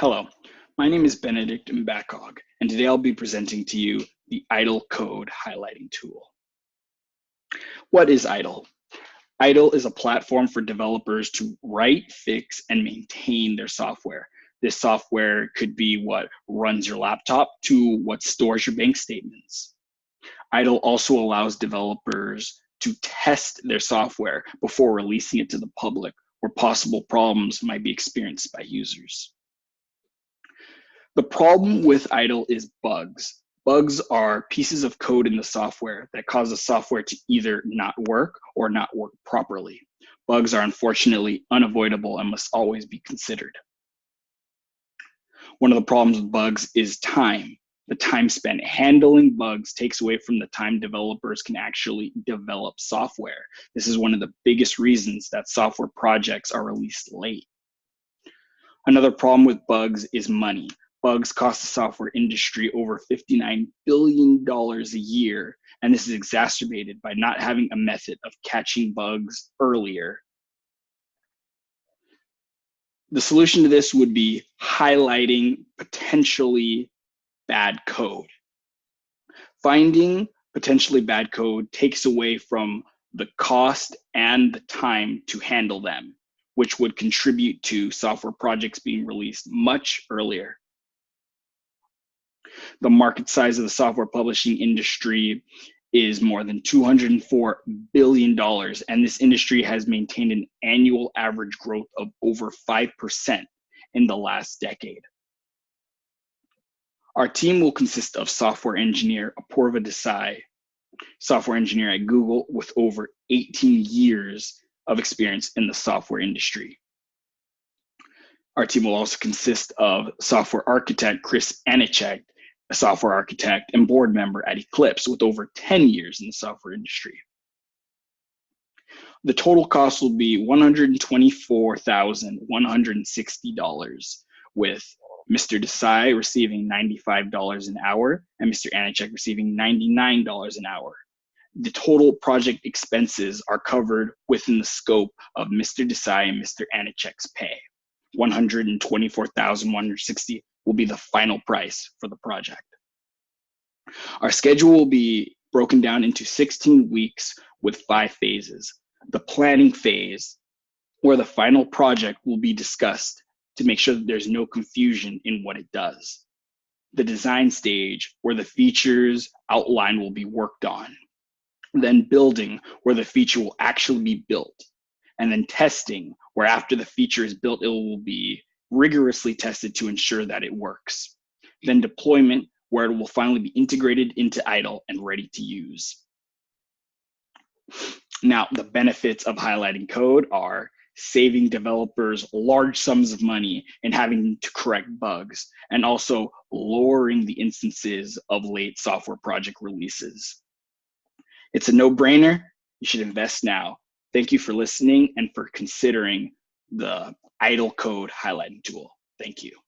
Hello, my name is Benedict Mbakog, and today I'll be presenting to you the Idle Code highlighting tool. What is Idle? Idle is a platform for developers to write, fix, and maintain their software. This software could be what runs your laptop to what stores your bank statements. Idle also allows developers to test their software before releasing it to the public, where possible problems might be experienced by users. The problem with Idle is bugs. Bugs are pieces of code in the software that cause the software to either not work or not work properly. Bugs are unfortunately unavoidable and must always be considered. One of the problems with bugs is time. The time spent handling bugs takes away from the time developers can actually develop software. This is one of the biggest reasons that software projects are released late. Another problem with bugs is money. Bugs cost the software industry over $59 billion a year, and this is exacerbated by not having a method of catching bugs earlier. The solution to this would be highlighting potentially bad code. Finding potentially bad code takes away from the cost and the time to handle them, which would contribute to software projects being released much earlier. The market size of the software publishing industry is more than $204 billion, and this industry has maintained an annual average growth of over 5% in the last decade. Our team will consist of software engineer Apurva Desai, software engineer at Google with over 18 years of experience in the software industry. Our team will also consist of software architect Chris Anichek, a software architect and board member at Eclipse with over 10 years in the software industry. The total cost will be $124,160, with Mr. Desai receiving $95 an hour and Mr. Anichek receiving $99 an hour. The total project expenses are covered within the scope of Mr. Desai and Mr. Anichek's pay. $124,160 will be the final price for the project. Our schedule will be broken down into 16 weeks with 5 phases. The planning phase, where the final project will be discussed to make sure that there's no confusion in what it does. The design stage, where the features outline will be worked on. Then building, where the feature will actually be built. And then testing, where after the feature is built, it will be rigorously tested to ensure that it works. Then deployment, where it will finally be integrated into Idle and ready to use. Now, the benefits of highlighting code are saving developers large sums of money and having to correct bugs, and also lowering the instances of late software project releases. It's a no-brainer. You should invest now. Thank you for listening and for considering the Idle Code highlighting tool. Thank you.